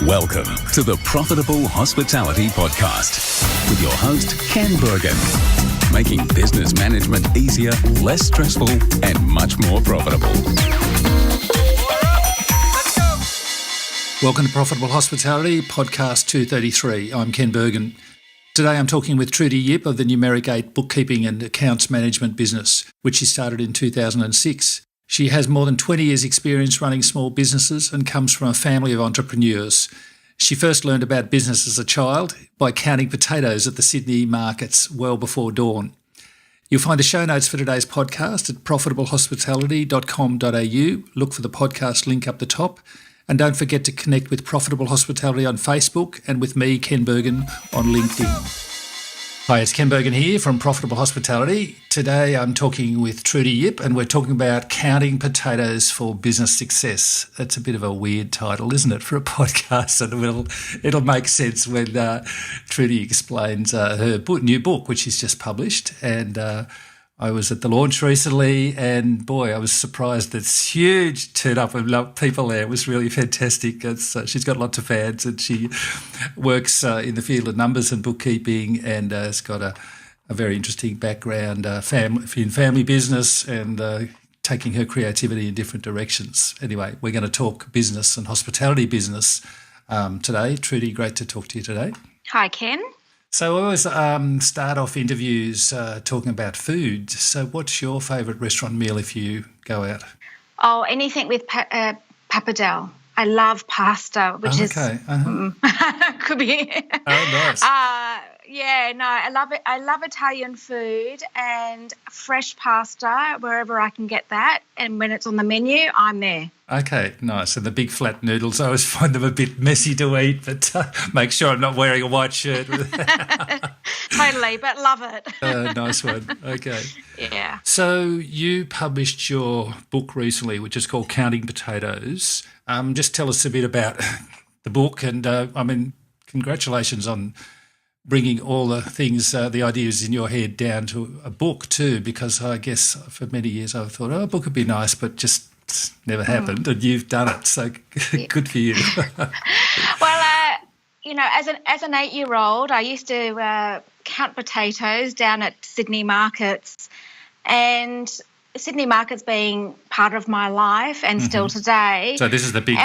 Welcome to the Profitable Hospitality Podcast with your host, Ken Burgin. Making business management easier, less stressful, and much more profitable. Welcome to Profitable Hospitality, Podcast 233. I'm Ken Burgin. Today I'm talking with Trudi Yip of the Numeric 8 bookkeeping and accounts management business, which she started in 2006. She has more than 20 years' experience running small businesses and comes from a family of entrepreneurs. She first learned about business as a child by counting potatoes at the Sydney markets well before dawn. You'll find the show notes for today's podcast at profitablehospitality.com.au. Look for the podcast link up the top. And don't forget to connect with Profitable Hospitality on Facebook and with me, Ken Burgin, on LinkedIn. Hi, it's Ken Burgin here from Profitable Hospitality. Today I'm talking with Trudi Yip and we're talking about counting potatoes for business success. That's a bit of a weird title, isn't it, for a podcast? And it'll make sense when Trudi explains her new book, which she's just published. And I was at the launch recently and, boy, I was surprised. It's huge turn up of people there. It was really fantastic. She's got lots of fans and she works in the field of numbers and bookkeeping and has got a very interesting background in family business and taking her creativity in different directions. Anyway, we're going to talk business and hospitality business today. Trudi, great to talk to you today. Hi, Ken. So I always start off interviews talking about food. So what's your favourite restaurant meal if you go out? Oh, anything with pappardelle. I love pasta, which is could be. Oh, nice. I love it. I love Italian food and fresh pasta wherever I can get that. And when it's on the menu, I'm there. Okay, nice. And the big flat noodles, I always find them a bit messy to eat, but make sure I'm not wearing a white shirt. Totally, but love it. Nice one. Okay. Yeah. So you published your book recently, which is called Counting Potatoes. Just tell us a bit about the book and, congratulations on bringing all the things, the ideas in your head down to a book too, because I guess for many years I've thought, a book would be nice, but just never happened, and you've done it, so good for you. Well, as an 8-year-old, I used to count potatoes down at Sydney markets, and Sydney markets being part of my life and still today. So this is the big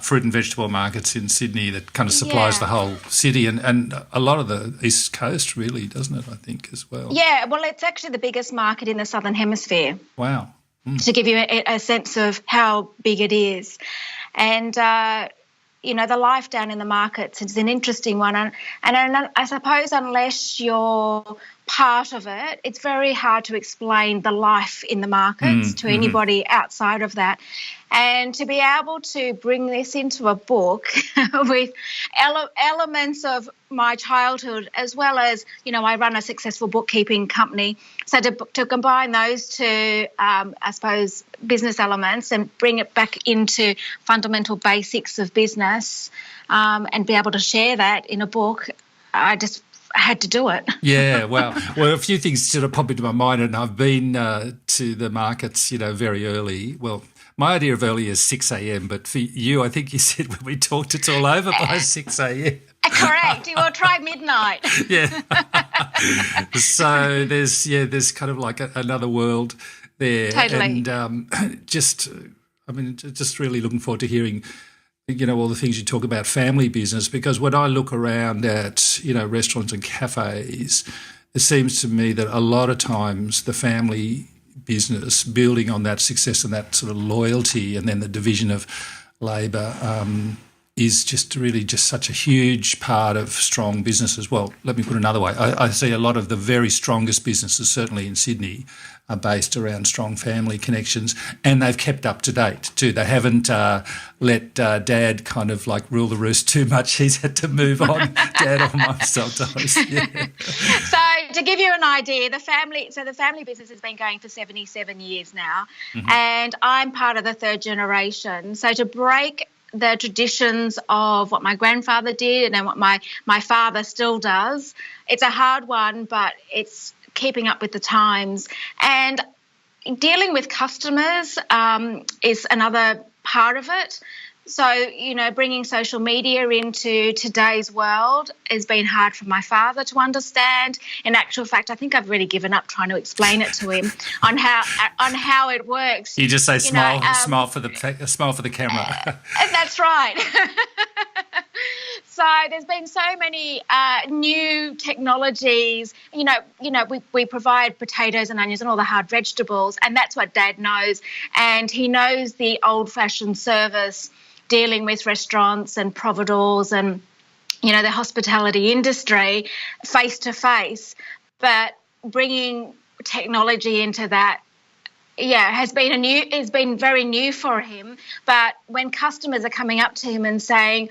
fruit and vegetable markets in Sydney that kind of supplies the whole city and a lot of the East Coast, really, doesn't it, I think, as well? Yeah, well, it's actually the biggest market in the Southern Hemisphere. Wow. To give you a sense of how big it is. And, the life down in the markets is an interesting one. And I suppose unless you're part of it, it's very hard to explain the life in the markets to anybody outside of that. And to be able to bring this into a book with elements of my childhood, as well as, I run a successful bookkeeping company. So to combine those two, I suppose, business elements and bring it back into fundamental basics of business and be able to share that in a book, I had to do it. Yeah, well, a few things sort of pop into my mind, and I've been to the markets, very early. Well, my idea of early is 6 a.m, but for you, I think you said when we talked, it's all over by 6 a.m. Correct. You will try midnight. Yeah. So there's kind of like another world there. Totally. And just really looking forward to hearing, all the things you talk about family business, because when I look around at, restaurants and cafes, it seems to me that a lot of times the family business, building on that success and that sort of loyalty and then the division of labour is just really just such a huge part of strong businesses. Well, let me put it another way. I see a lot of the very strongest businesses, certainly in Sydney, are based around strong family connections, and they've kept up to date too. They haven't let Dad kind of like rule the roost too much. He's had to move on, Dad or Mum sometimes. Yeah. So to give you an idea, the family business has been going for 77 years now, and I'm part of the third generation. So to break the traditions of what my grandfather did and what my father still does, it's a hard one, but it's keeping up with the times. And dealing with customers is another part of it. So, bringing social media into today's world has been hard for my father to understand. In actual fact, I think I've really given up trying to explain it to him on how it works. You just say smile for the camera. That's right. So there's been so many new technologies. We provide potatoes and onions and all the hard vegetables, and that's what Dad knows. And he knows the old-fashioned service, dealing with restaurants and providors and, the hospitality industry face to face. But bringing technology into that, has been very new for him. But when customers are coming up to him and saying,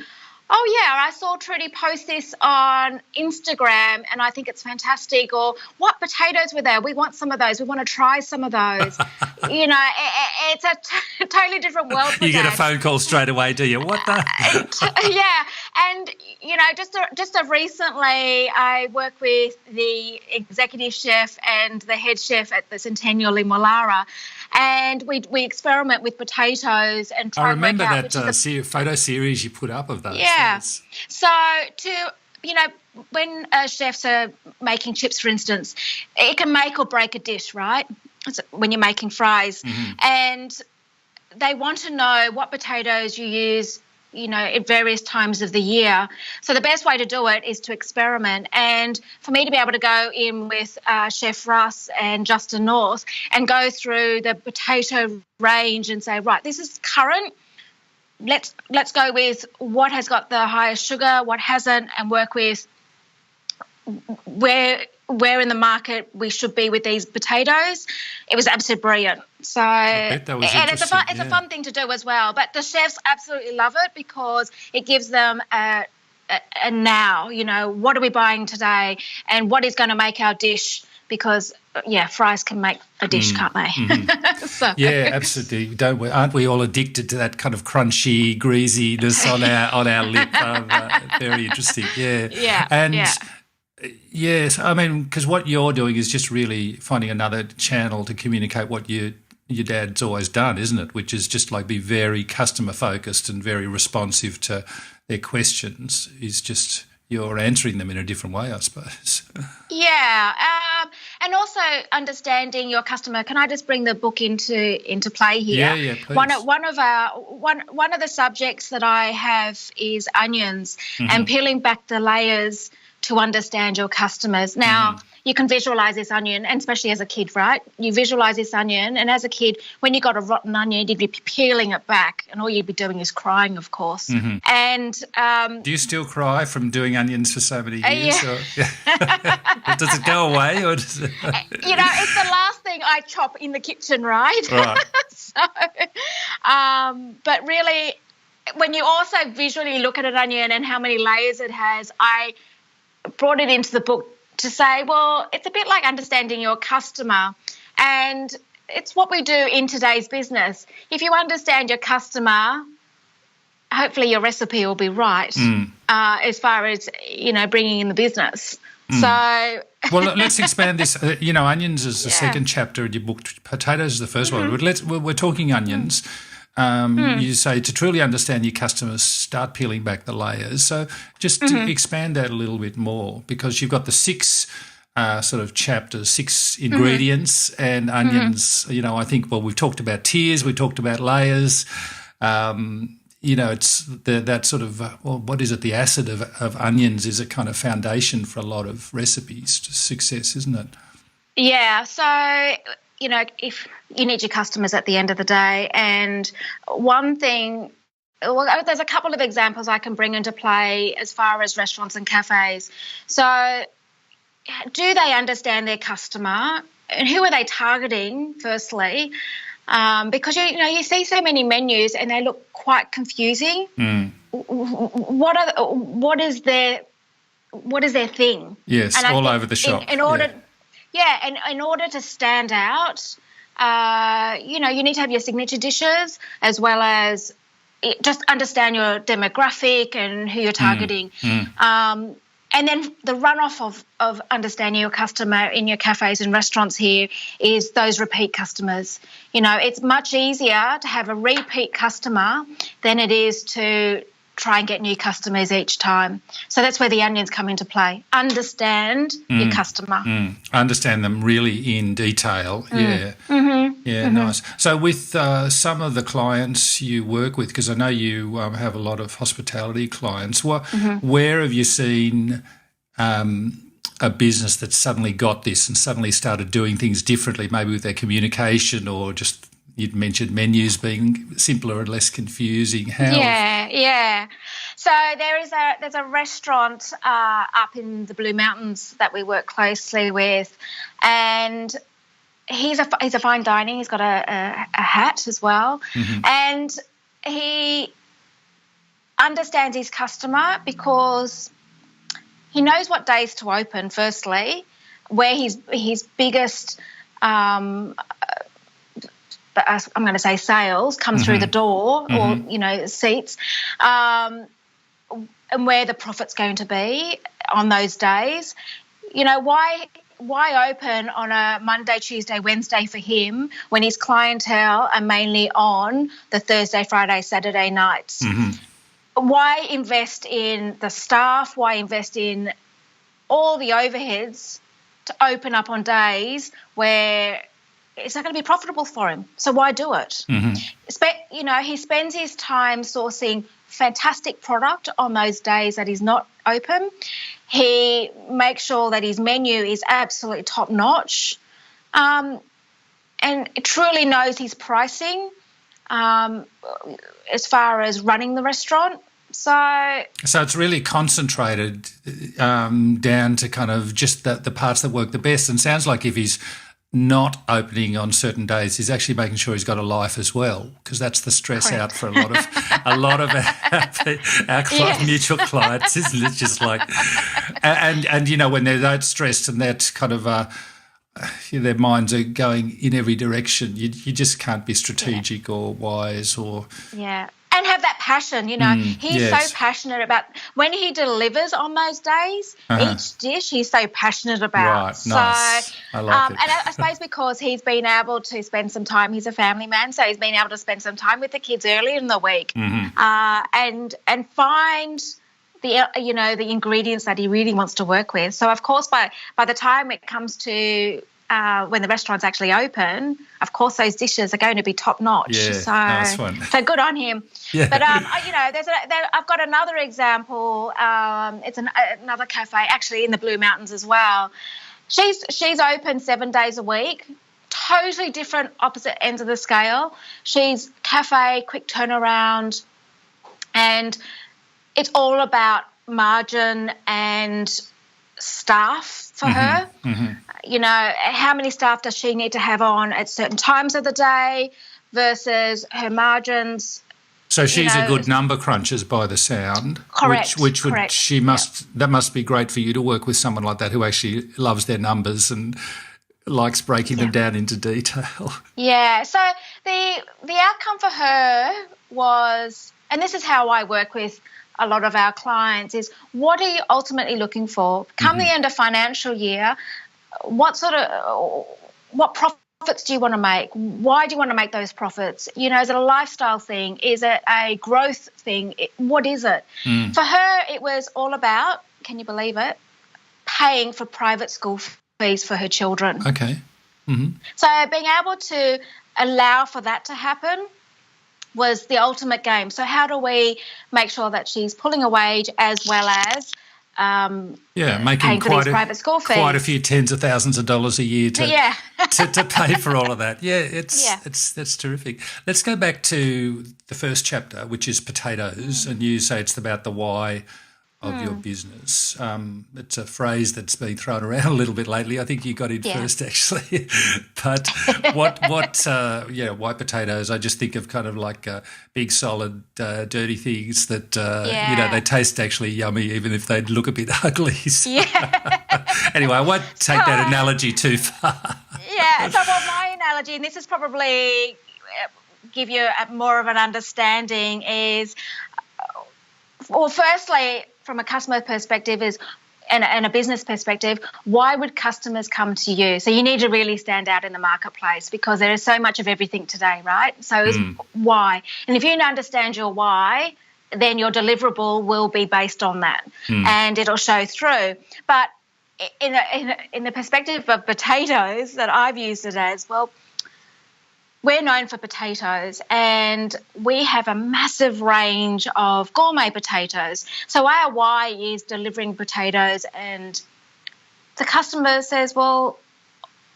"Oh, yeah, I saw Trudi post this on Instagram and I think it's fantastic," or "What potatoes were there? We want some of those. We want to try some of those." It's a totally different world for You Dad. get a phone call straight away, do you? What the? Yeah. And, just recently I work with the executive chef and the head chef at the Centennial in Wallara, and we experiment with potatoes and try I remember and work out that photo series you put up of those. Yeah. So when chefs are making chips, for instance, it can make or break a dish, right? So when you're making fries. Mm-hmm. And they want to know what potatoes you use, at various times of the year. So the best way to do it is to experiment. And for me to be able to go in with Chef Russ and Justin North and go through the potato range and say, right, this is current. Let's go with what has got the highest sugar, what hasn't, and work with where in the market we should be with these potatoes. It was absolutely brilliant. So, I bet that was and it's a fun thing to do as well. But the chefs absolutely love it because it gives them a now. What are we buying today, and what is going to make our dish? Because fries can make a dish, can't they? Mm-hmm. So. Yeah, absolutely. Aren't we all addicted to that kind of crunchy greasiness on our lip? Very interesting. Yeah. And yes, I mean, because what you're doing is just really finding another channel to communicate what your dad's always done, isn't it? Which is just like be very customer focused and very responsive to their questions. Is just you're answering them in a different way, I suppose. Yeah, and also understanding your customer. Can I just bring the book into play here? Yeah, please. One of the subjects that I have is onions, and peeling back the layers to understand your customers. Now, you can visualise this onion, and especially as a kid, right? You visualise this onion, and as a kid, when you got a rotten onion, you'd be peeling it back, and all you'd be doing is crying, of course. And do you still cry from doing onions for so many years? Yeah. Does it go away, or does it? It's the last thing I chop in the kitchen, right? Right. So, but really, when you also visually look at an onion and how many layers it has, I brought it into the book to say, well, it's a bit like understanding your customer, and it's what we do in today's business. If you understand your customer, hopefully your recipe will be right as far as, bringing in the business. So, well, let's expand this. Onions is the second chapter in your book. Potatoes is the first one. But we're talking onions. You say to truly understand your customers, start peeling back the layers. So just to expand that a little bit more, because you've got the 6 sort of chapters, 6 ingredients, and onions. I think, we've talked about tiers, we talked about layers. It's that sort of, what is it? The acid of onions is a kind of foundation for a lot of recipes to success, isn't it? Yeah. So, if you need your customers at the end of the day, and one thing, there's a couple of examples I can bring into play as far as restaurants and cafes. So, do they understand their customer, and who are they targeting, firstly? Because you see so many menus and they look quite confusing. What is their thing? Yes, and all over the shop. In order to stand out, you need to have your signature dishes as well as just understand your demographic and who you're targeting. And then the runoff of understanding your customer in your cafes and restaurants here is those repeat customers. It's much easier to have a repeat customer than it is to try and get new customers each time. So that's where the onions come into play. Understand your customer. Understand them really in detail. Yeah. Nice. So with some of the clients you work with, because I know you have a lot of hospitality clients, where have you seen a business that suddenly got this and suddenly started doing things differently, maybe with their communication, or just you'd mentioned menus being simpler and less confusing? Yeah. So there's a restaurant up in the Blue Mountains that we work closely with, and he's a fine dining. He's got a hat as well, and he understands his customer because he knows what days to open. Firstly, where his biggest I'm going to say sales come through the door, or seats, and where the profit's going to be on those days. Why open on a Monday, Tuesday, Wednesday for him when his clientele are mainly on the Thursday, Friday, Saturday nights? Why invest in the staff? Why invest in all the overheads to open up on days where it's not going to be profitable for him? So why do it? He spends his time sourcing fantastic product on those days that he's not open. He makes sure that his menu is absolutely top notch, and truly knows his pricing as far as running the restaurant. So it's really concentrated down to kind of just the parts that work the best. And sounds like if he's not opening on certain days, he's actually making sure he's got a life as well, because that's the stress out for a lot of our mutual clients, isn't it? Just like, and when they're that stressed and that kind of their minds are going in every direction, you just can't be strategic or wise or and have that passion. He's so passionate about when he delivers on those days. Each dish he's so passionate about. Right, nice. I like it. And I suppose because he's been able to spend some time, he's a family man, so he's been able to spend some time with the kids early in the week, and find the ingredients that he really wants to work with. So of course, by the time it comes to when the restaurant's actually open, of course those dishes are going to be top notch. Yeah, nice one. So good on him. Yeah. But I've got another example. It's another cafe actually in the Blue Mountains as well. She's open 7 days a week. Totally different, opposite ends of the scale. She's cafe, quick turnaround, and it's all about margin and staff for her. How many staff does she need to have on at certain times of the day versus her margins? So she's a good number cruncher by the sound. Correct. That must be great for you to work with someone like that who actually loves their numbers and likes breaking them down into detail. Yeah. So the outcome for her was, and this is how I work with a lot of our clients, is what are you ultimately looking for? Come the end of financial year, what profits do you want to make? Why do you want to make those profits? Is it a lifestyle thing? Is it a growth thing? What is it? For her, it was all about, can you believe it, paying for private school fees for her children. Okay. So being able to allow for that to happen was the ultimate game. So how do we make sure that she's pulling a wage as well as making paying for these private school fees? Quite a few tens of thousands of dollars a year to pay for all of that. That's terrific. Let's go back to the first chapter, which is potatoes, and you say it's about the why of your business. It's a phrase that's been thrown around a little bit lately. I think you got in first, actually. But why potatoes? I just think of kind of like big, solid, dirty things that, they taste actually yummy even if they look a bit ugly. So. Anyway, I won't take that analogy too far. My analogy, and this is probably give you more of an understanding, is, well, firstly, from a customer perspective, is and a business perspective, why would customers come to you? So you need to really stand out in the marketplace because there is so much of everything today, right? So it's why. And if you understand your why, then your deliverable will be based on that and it'll show through. But in the perspective of potatoes that I've used it as, well, we're known for potatoes and we have a massive range of gourmet potatoes. So our why is delivering potatoes, and the customer says, well,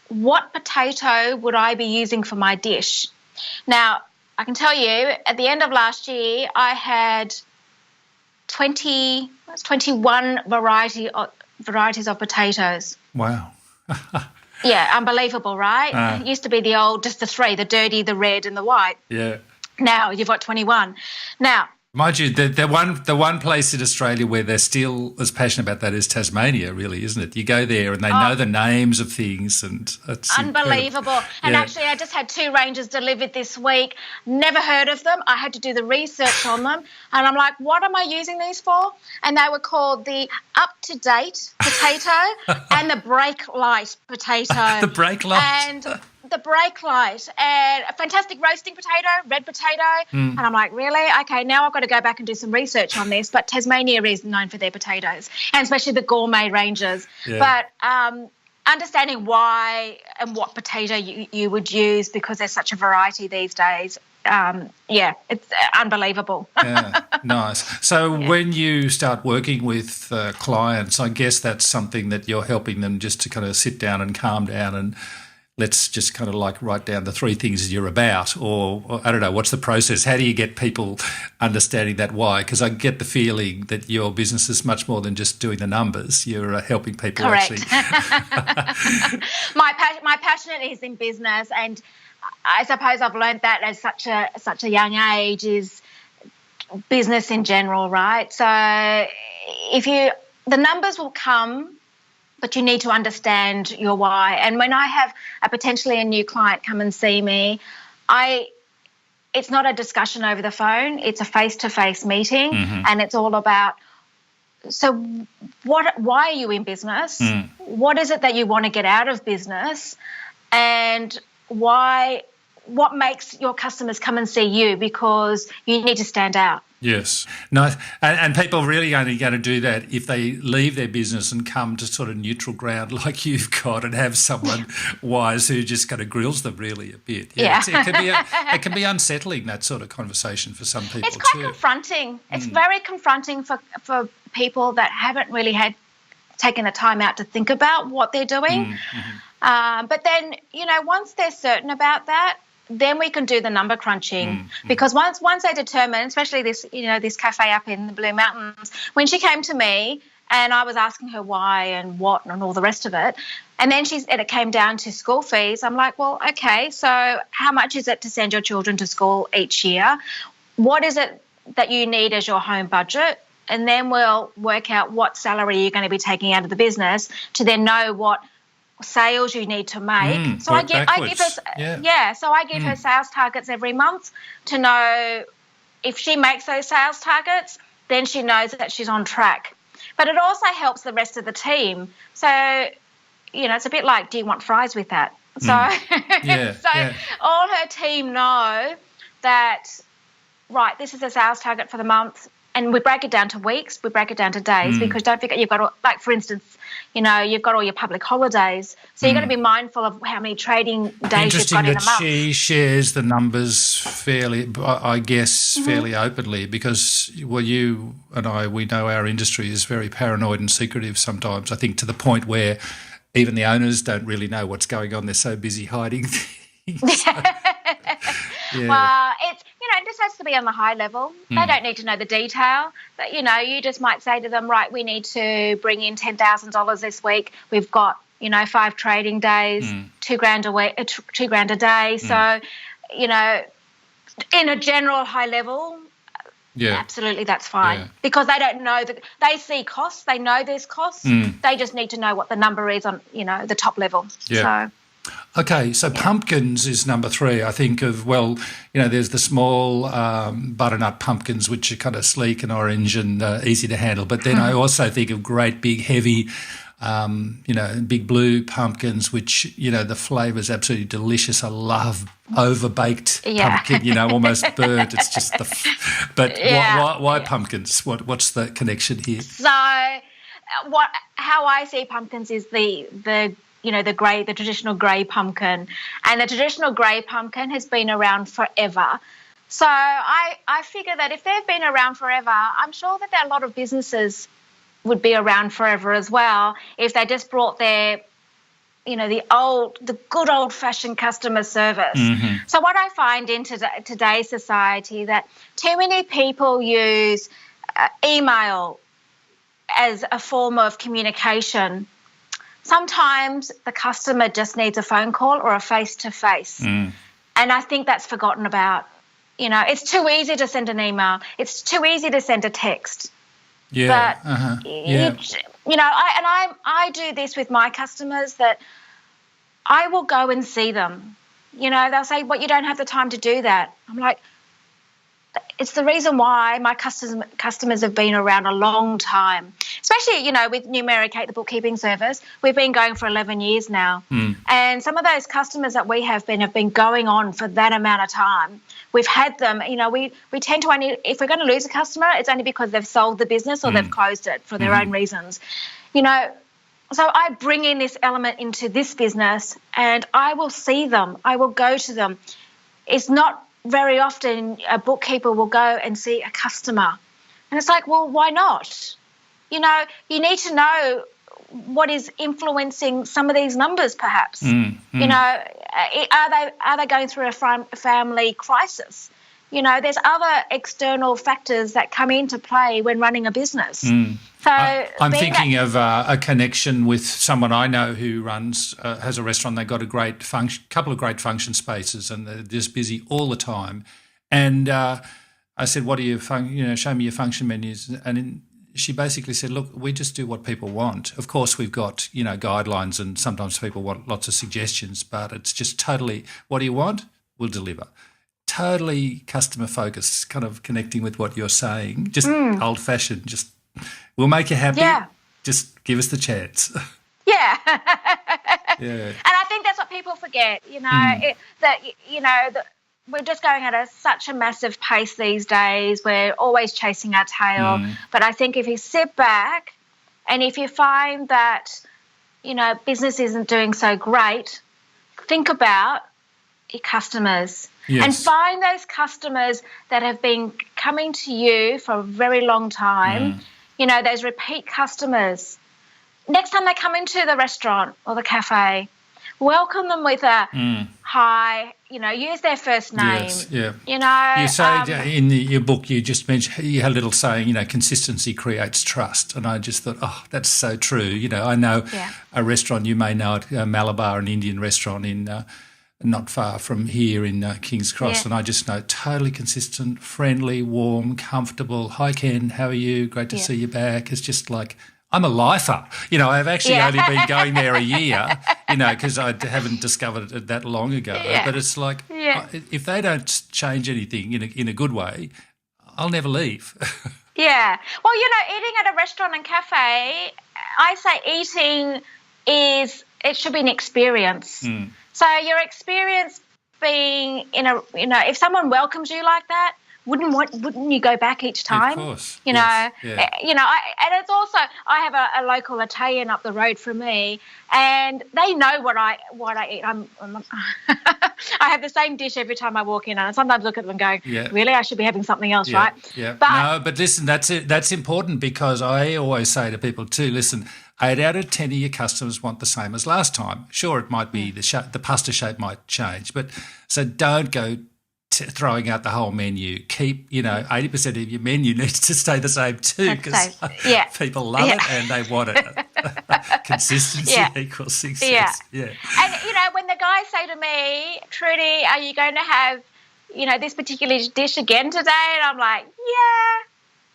what potato would I be using for my dish? Now, I can tell you at the end of last year, I had 21 varieties of potatoes. Wow. Yeah, unbelievable, right? It used to be just the three, the dirty, the red and the white. Yeah. Now you've got 21. Now, mind you, the one place in Australia where they're still as passionate about that is Tasmania, really, isn't it? You go there and they know the names of things, and it's unbelievable. Incredible. And actually, I just had 2 ranges delivered this week. Never heard of them. I had to do the research on them, and I'm like, what am I using these for? And they were called the up-to-date potato and the break light potato. The break light. And the break light, and a fantastic roasting potato, red potato. And I'm like, really? Okay, now I've got to go back and do some research on this. But Tasmania is known for their potatoes, and especially the gourmet ranges. Yeah. But understanding why and what potato you would use, because there's such a variety these days. It's unbelievable. Yeah, nice. So when you start working with clients, I guess that's something that you're helping them just to kind of sit down and calm down and let's just kind of like write down the 3 things you're about, or I don't know, what's the process? How do you get people understanding that why? Because I get the feeling that your business is much more than just doing the numbers. You're helping people. Correct. Actually. My passion is in business, and I suppose I've learned that at such a young age is business in general, right? So the numbers will come, but you need to understand your why. And when I have potentially a new client come and see me, it's not a discussion over the phone. It's a face-to-face meeting, and it's all about, so why are you in business? What is it that you want to get out of business? And what makes your customers come and see you? Because you need to stand out. Yes. Nice. And people are really only going to do that if they leave their business and come to sort of neutral ground like you've got and have someone wise who just kind of grills them really a bit. Yeah. It can be unsettling, that sort of conversation for some people too. It's quite confronting. It's very confronting for people that haven't really taken the time out to think about what they're doing. But then, once they're certain about that, then we can do the number crunching, because once they determine, especially this cafe up in the Blue Mountains, when she came to me and I was asking her why and what and all the rest of it, and then it came down to school fees. I'm like, well, okay, so how much is it to send your children to school each year? What is it that you need as your home budget? And then we'll work out what salary you're going to be taking out of the business to then know what sales you need to make. So I give her sales targets every month to know if she makes those sales targets, then she knows that she's on track. But it also helps the rest of the team. So, it's a bit like, do you want fries with that? So, all her team know that, right, this is a sales target for the month. And we break it down to weeks, we break it down to days, because don't forget you've got, like, for instance, you've got all your public holidays. So you've got to be mindful of how many trading days you've got in a month. Interesting that she shares the numbers fairly openly, because, well, you and I, we know our industry is very paranoid and secretive sometimes, I think, to the point where even the owners don't really know what's going on. They're so busy hiding things. Well, it just has to be on the high level. They don't need to know the detail. But, you just might say to them, right, we need to bring in $10,000 this week. We've got, 5 trading days, $2,000 a week, $2,000 a day. So, in a general high level, absolutely, that's fine, because they don't know that they see costs. They know there's costs. They just need to know what the number is on, the top level. Yeah. So. Okay, so pumpkins is number 3. I think of, there's the small butternut pumpkins, which are kind of sleek and orange and easy to handle. But then I also think of great big heavy, big blue pumpkins, which, the flavour's absolutely delicious. I love over-baked pumpkin, almost burnt. It's just why pumpkins? What's the connection here? So how I see pumpkins is the traditional grey pumpkin. And the traditional grey pumpkin has been around forever. So I figure that if they've been around forever, I'm sure that there are a lot of businesses would be around forever as well if they just brought their, the good old-fashioned customer service. Mm-hmm. So what I find in today's society that too many people use email as a form of communication. Sometimes the customer just needs a phone call or a face-to-face. And I think that's forgotten about. It's too easy to send an email. It's too easy to send a text. Yeah. But, I do this with my customers that I will go and see them. They'll say, you don't have the time to do that. I'm like, it's the reason why my customers have been around a long time, especially, with Numeric Eight, the bookkeeping service. We've been going for 11 years now. And some of those customers that we have been going on for that amount of time. We've had them, we tend to only, if we're going to lose a customer, it's only because they've sold the business or they've closed it for their own reasons. So I bring in this element into this business and I will see them. I will go to them. It's not very often a bookkeeper will go and see a customer. And it's like, well, why not? You need to know what is influencing some of these numbers perhaps. Are they going through a family crisis? There's other external factors that come into play when running a business. So I'm thinking of a connection with someone I know who has a restaurant. They've got a couple of great function spaces, and they're just busy all the time. And I said, "What are your show me your function menus?" And she basically said, "Look, we just do what people want. Of course, we've got guidelines, and sometimes people want lots of suggestions, but it's just totally, what do you want? We'll deliver." Totally customer focused, kind of connecting with what you're saying. Just old-fashioned, just we'll make you happy. Yeah. Just give us the chance. Yeah. And I think that's what people forget, that we're just going at such a massive pace these days. We're always chasing our tail. But I think if you sit back and if you find that, business isn't doing so great, think about your customers. Yes. And find those customers that have been coming to you for a very long time, those repeat customers. Next time they come into the restaurant or the cafe, welcome them with a hi, use their first name. Yes, yeah. You say in your book, you just mentioned, you had a little saying, consistency creates trust. And I just thought, oh, that's so true. I know a restaurant, you may know it, Malabar, an Indian restaurant in not far from here in King's Cross, and I just know totally consistent, friendly, warm, comfortable. Hi, Ken, how are you? Great to see you back. It's just like, I'm a lifer. I've actually only been going there a year, because I haven't discovered it that long ago. Yeah. But it's like, if they don't change anything in a good way, I'll never leave. Yeah. Well, eating at a restaurant and cafe, I say eating it should be an experience. So your experience being if someone welcomes you like that, wouldn't you go back each time? Of course. And it's also, I have a local Italian up the road from me, and they know what I eat. I have the same dish every time I walk in, and I sometimes look at them going, really, I should be having something else, right? Yeah. But listen, that's important, because I always say to people too, listen, 8 out of 10 of your customers want the same as last time. Sure, it might be the pasta shape might change, but so don't go throwing out the whole menu. Keep, 80% of your menu needs to stay the same too, because people love it and they want it. Consistency equals success. Yeah. And, when the guys say to me, Trudi, are you going to have, this particular dish again today? And I'm like,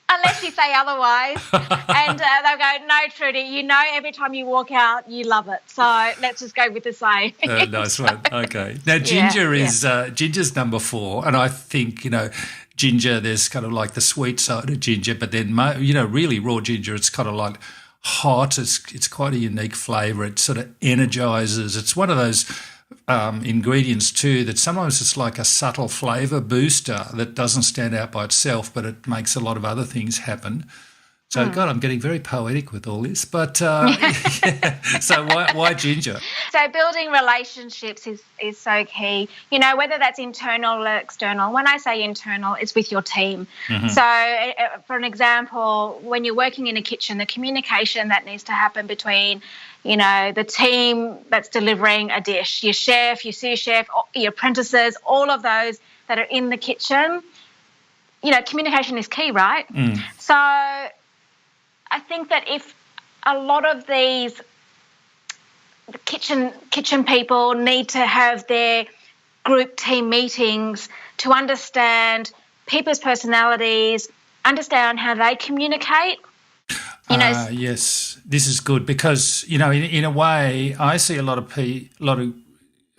unless you say otherwise. And they'll go, no, Trudi, you know every time you walk out, you love it. So let's just go with the same. Nice one. Okay. Now, ginger ginger's number 4, and I think, ginger, there's kind of like the sweet side of ginger, but then, really raw ginger, it's kind of like hot. It's quite a unique flavour. It sort of energises. It's one of those ingredients too that sometimes it's like a subtle flavour booster that doesn't stand out by itself, but it makes a lot of other things happen. So, God, I'm getting very poetic with all this. But so why ginger? So building relationships is so key, whether that's internal or external. When I say internal, it's with your team. Mm-hmm. So, for an example, when you're working in a kitchen, the communication that needs to happen between, the team that's delivering a dish, your chef, your sous chef, your apprentices, all of those that are in the kitchen, communication is key, right? Mm. So I think that if a lot of these kitchen people need to have their group team meetings to understand people's personalities, understand how they communicate. Yes, this is good because, in a way, I see a lot of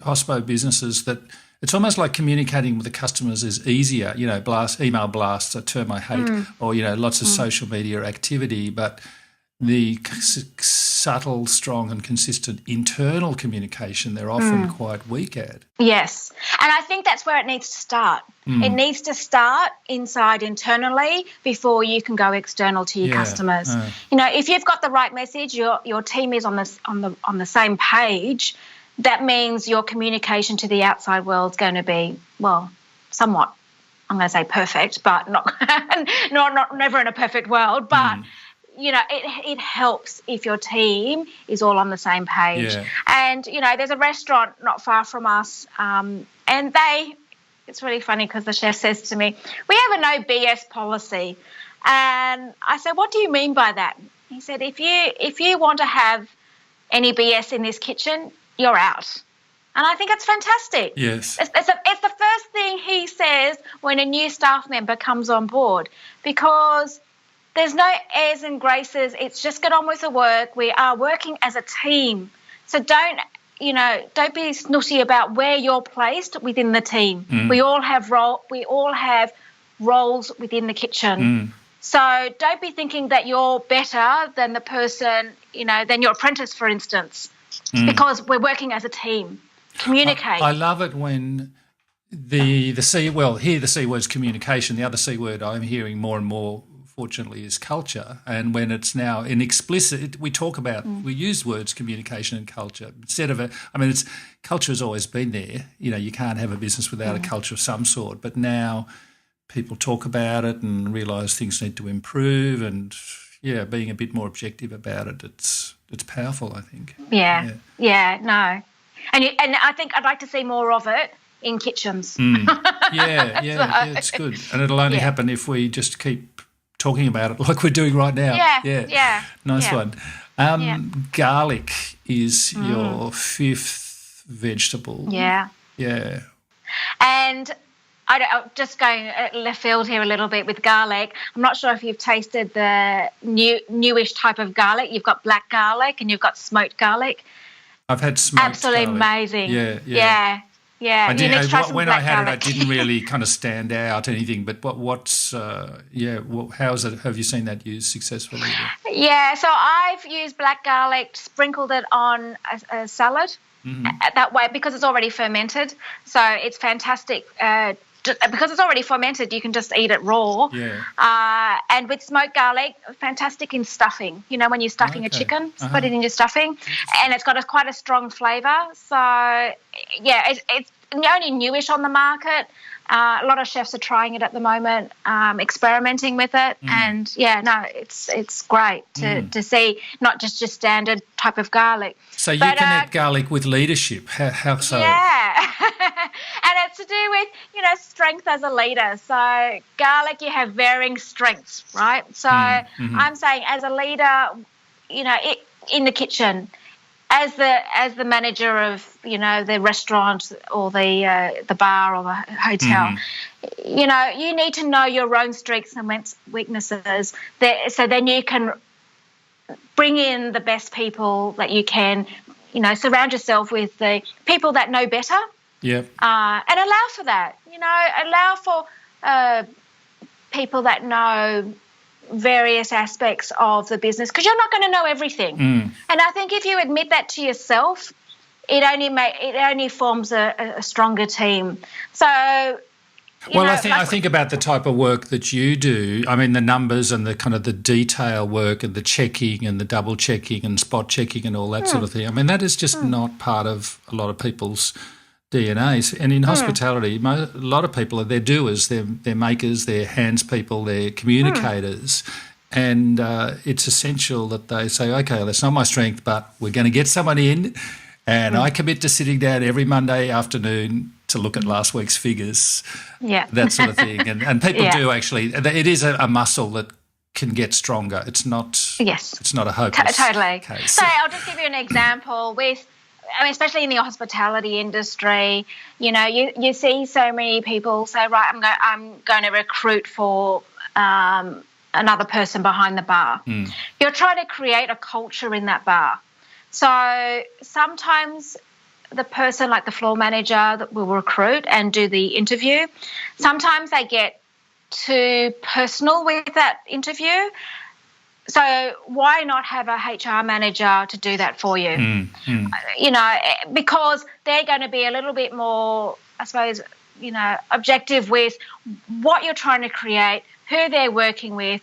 hospo businesses that it's almost like communicating with the customers is easier, email blasts, a term I hate, or, lots of social media activity, but the subtle, strong and consistent internal communication they're often quite weak at. Yes, and I think that's where it needs to start. It needs to start inside internally before you can go external to your customers. If you've got the right message, your team is on the same page, that means your communication to the outside world is going to be, somewhat, I'm going to say perfect, but not never in a perfect world. But, it helps if your team is all on the same page. Yeah. And, there's a restaurant not far from us and it's really funny because the chef says to me, we have a no BS policy. And I said, what do you mean by that? He said, if you want to have any BS in this kitchen, you're out. And I think it's fantastic. Yes. It's the first thing he says when a new staff member comes on board because there's no airs and graces. It's just get on with the work. We are working as a team. So don't be snooty about where you're placed within the team. We all have roles within the kitchen. So don't be thinking that you're better than the person, than your apprentice, for instance. Because we're working as a team. Communicate. I love it when the C word's communication. The other C word I'm hearing more and more, fortunately, is culture. And when it's now in explicit, we talk about, we use words communication and culture instead of culture has always been there. You can't have a business without a culture of some sort. But now people talk about it and realise things need to improve and, being a bit more objective about it, it's powerful, I think. No. And I think I'd like to see more of it in kitchens. It's good. And it'll only happen if we just keep talking about it like we're doing right now. Nice one. Garlic is your 5th vegetable. Yeah. And I'm just going left field here a little bit with garlic. I'm not sure if you've tasted the newish type of garlic. You've got black garlic and you've got smoked garlic. I've had smoked Absolutely garlic. Amazing. Yeah. You need to try some when black I had garlic. it, I didn't really kind of stand out anything. But how is it? Have you seen that used successfully? Yeah, so I've used black garlic, sprinkled it on a salad that way because it's already fermented. So it's fantastic. Because it's already fermented, you can just eat it raw. And with smoked garlic, fantastic in stuffing. When you're stuffing a chicken, put it in your stuffing. And it's got quite a strong flavour. So, it's only newish on the market. A lot of chefs are trying it at the moment, experimenting with it. And, it's great to see not just your standard type of garlic. So you connect garlic with leadership. How so? Yeah. And it's to do with, strength as a leader. So garlic, you have varying strengths, right? So I'm saying as a leader, in the kitchen, as the manager of, you know, the restaurant or the bar or the hotel, you know, you need to know your own strengths and weaknesses, so then you can bring in the best people that you can. You know, surround yourself with the people that know better. Yeah. And allow for that. You know, allow for people that know various aspects of the business, because you're not going to know everything. And I think if you admit that to yourself, it only forms a stronger team. So, I think about the type of work that you do. I mean, the numbers and the kind of the detail work and the checking and the double checking and spot checking and all that sort of thing. I mean, that is just not part of a lot of people's DNAs. And in hospitality, a lot of people are they're doers, they're makers, they're hands people, they're communicators. And it's essential that they say, okay, that's not my strength, but we're going to get someone in, and I commit to sitting down every Monday afternoon to look at last week's figures, that sort of thing. And people do actually, it is a muscle that can get stronger. It's not a hopeless case. So I'll just give you an example especially in the hospitality industry, you know, you see so many people say, right, I'm going to recruit for another person behind the bar. You're trying to create a culture in that bar. So sometimes the person, like the floor manager that will recruit and do the interview, sometimes they get too personal with that interview. So why not have a HR manager to do that for you? You know, because they're going to be a little bit more, I suppose, you know, objective with what you're trying to create, who they're working with,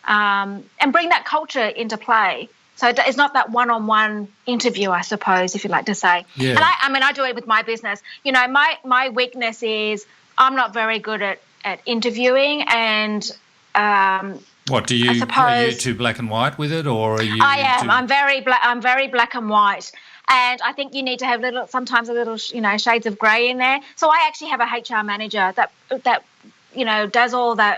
and bring that culture into play. So it's not that one-on-one interview, I suppose, if you like to say. Yeah. And I do it with my business. You know, my weakness is I'm not very good at interviewing, and what do you? I suppose, are you too black and white with it, or are you? I am. I'm very black and white, and I think you need to have sometimes a little, you know, shades of grey in there. So I actually have a HR manager that you know does all the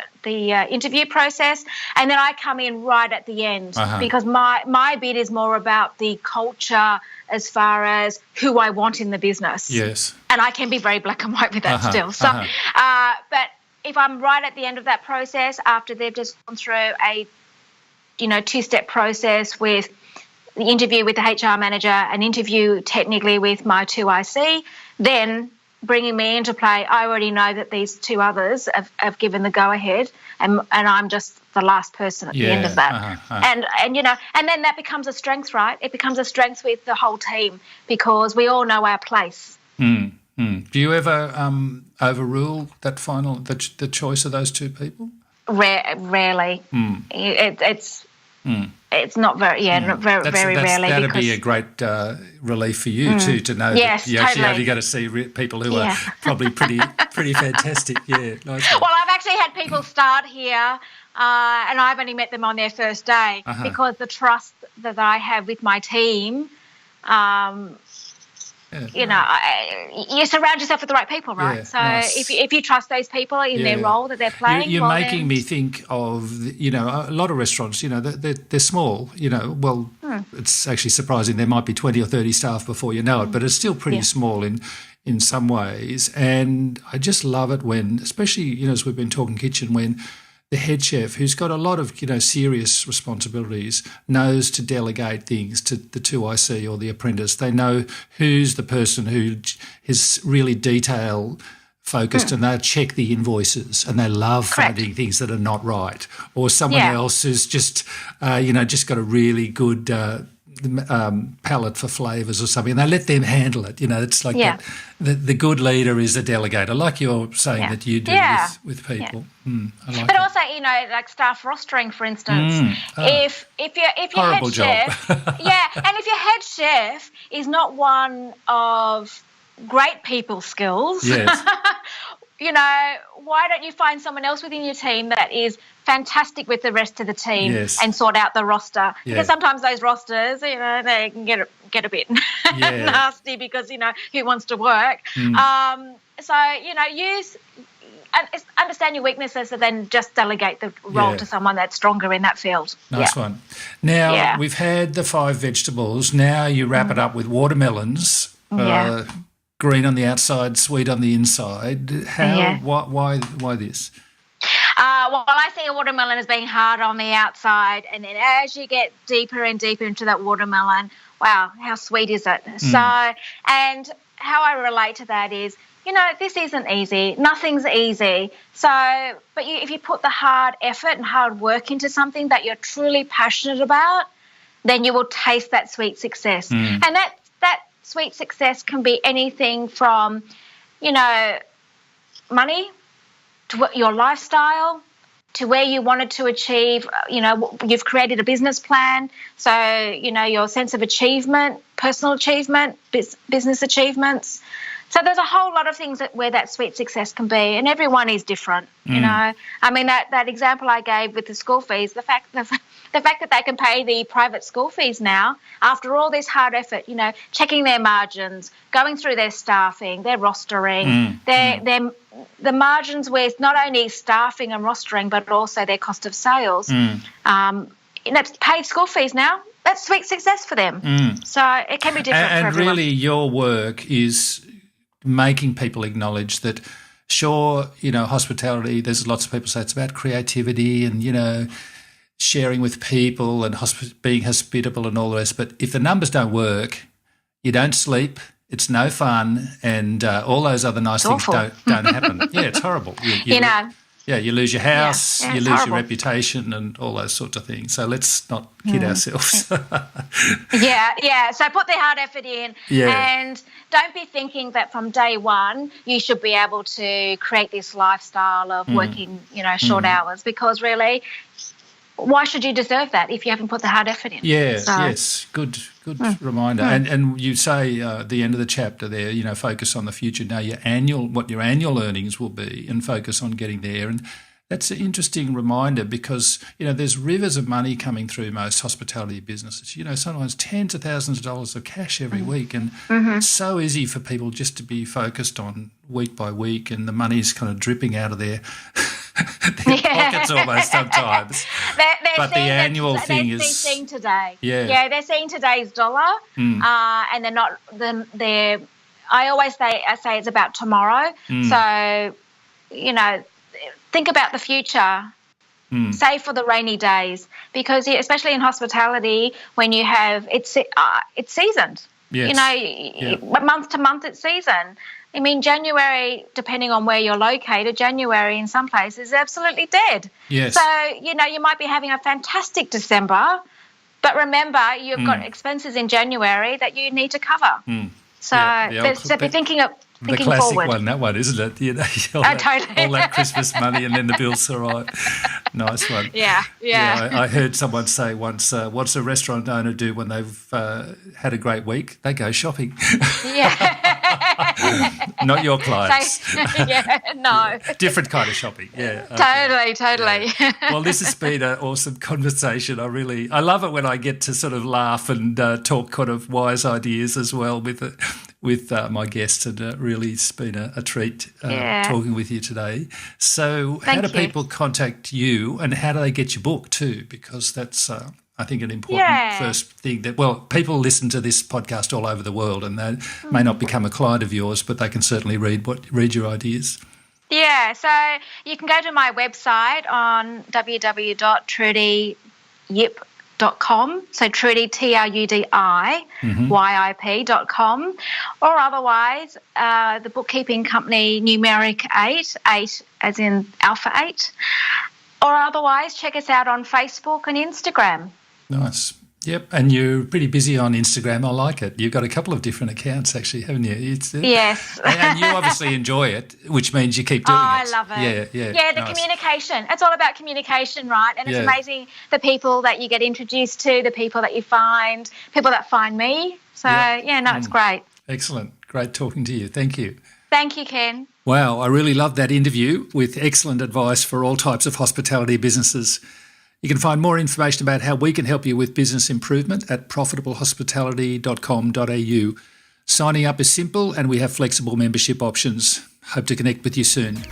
interview process, and then I come in right at the end because my bit is more about the culture as far as who I want in the business. Yes. And I can be very black and white with that still. So, but if I'm right at the end of that process, after they've just gone through a, you know, 2-step process with the interview with the HR manager, an interview technically with my 2IC, then bringing me into play, I already know that these 2 others have given the go-ahead, and I'm just the last person at the end of that. And you know, and then that becomes a strength, right? It becomes a strength with the whole team because we all know our place. Do you ever overrule that the choice of those 2 people? Rarely. It's not very, very rarely. That'd be a great relief for you too, to know that you actually only go to see people who are probably pretty fantastic. Yeah, nice one. Well, I've actually had people start here, and I've only met them on their first day because the trust that I have with my team. You know, you surround yourself with the right people, right? If you trust those people in their role that they're playing, you're making me think of, you know, a lot of restaurants. You know, they're small. You know, well, it's actually surprising. There might be 20 or 30 staff before you know it, but it's still pretty small in some ways. And I just love it when, especially, you know, as we've been talking kitchen, when the head chef, who's got a lot of, you know, serious responsibilities, knows to delegate things to the 2IC or the apprentice. They know who's the person who is really detail focused and they'll check the invoices and they love finding things that are not right. Or someone else who's just, you know, just got a really good palate for flavours or something, and they let them handle it. You know, it's like that. The good leader is a delegator, like you're saying that you do with people. I like but also, you know, like staff rostering, for instance. If your head chef, and if your head chef is not one of great people skills, you know, why don't you find someone else within your team that is fantastic with the rest of the team and sort out the roster? Because sometimes those rosters, you know, they can get a bit nasty because, you know, who wants to work? So, you know, understand your weaknesses and then just delegate the role to someone that's stronger in that field. Nice one. Now, we've had the 5 vegetables. Now you wrap it up with watermelons, green on the outside, sweet on the inside. Why this? Well, I see a watermelon as being hard on the outside, and then as you get deeper and deeper into that watermelon, wow, how sweet is it? So, and how I relate to that is, this isn't easy. Nothing's easy. So, but if you put the hard effort and hard work into something that you're truly passionate about, then you will taste that sweet success. And that sweet success can be anything from, money to your lifestyle, to where you wanted to achieve, you've created a business plan. So, your sense of achievement, personal achievement, business achievements. So there's a whole lot of things where that sweet success can be, and everyone is different, I mean, that example I gave with the school fees, the fact that they can pay the private school fees now after all this hard effort, checking their margins, going through their staffing, their rostering, the margins where it's not only staffing and rostering but also their cost of sales. Paid school fees now, that's sweet success for them. So it can be different for everyone. And really your work is making people acknowledge that, sure, hospitality, there's lots of people say it's about creativity and, sharing with people and being hospitable and all the rest. But if the numbers don't work, you don't sleep, it's no fun, and all those other nice things don't happen. Yeah, it's horrible. You lose your house, you lose horrible. your reputation and all those sorts of things. So let's not kid ourselves. So put the hard effort in and don't be thinking that from day one you should be able to create this lifestyle of working, short hours, because really, why should you deserve that if you haven't put the hard effort in? Yes, good reminder. And you say at the end of the chapter there, focus on the future. Now what your annual earnings will be, and focus on getting there. And that's an interesting reminder because, there's rivers of money coming through most hospitality businesses. Sometimes tens of thousands of dollars of cash every week, and it's so easy for people just to be focused on week by week, and the money's kind of dripping out of their pockets almost sometimes. But the annual thing is... They're seeing today. They're seeing today's dollar, and they're not... I always say it's about tomorrow. So, think about the future. Save for the rainy days, because especially in hospitality, when you have... It's seasoned. Yes. Month to month it's season. I mean, January, depending on where you're located, January in some places is absolutely dead. Yes. So, you might be having a fantastic December, but remember, you've got expenses in January that you need to cover. So, be thinking the classic forward. one, that one, isn't it? Totally. All that Christmas money and then the bills arrive. Nice one. Yeah. I heard someone say once, what's a restaurant owner do when they've had a great week? They go shopping. Not your clients. No. Different kind of shopping. Yeah. Totally. Yeah. Well, this has been an awesome conversation. I love it when I get to sort of laugh and talk kind of wise ideas as well with my guests, and really it's been a treat talking with you today. So how do people contact you, and how do they get your book too? Because that's I think an important first thing that, people listen to this podcast all over the world, and they may not become a client of yours, but they can certainly read your ideas. Yeah, so you can go to my website on www.trudiyip.com, so Trudi, TRUDIYIP.com, or otherwise the bookkeeping company Numeric 8 as in Alpha 8, or otherwise check us out on Facebook and Instagram. Nice. Yep, and you're pretty busy on Instagram. I like it. You've got a couple of different accounts, actually, haven't you? Yes. And you obviously enjoy it, which means you keep doing it. I love it. Yeah, nice. Communication. It's all about communication, right? And it's amazing the people that you get introduced to, the people that you find, people that find me. So, it's great. Excellent. Great talking to you. Thank you. Thank you, Ken. Wow, I really loved that interview with excellent advice for all types of hospitality businesses. You can find more information about how we can help you with business improvement at profitablehospitality.com.au. Signing up is simple, and we have flexible membership options. Hope to connect with you soon.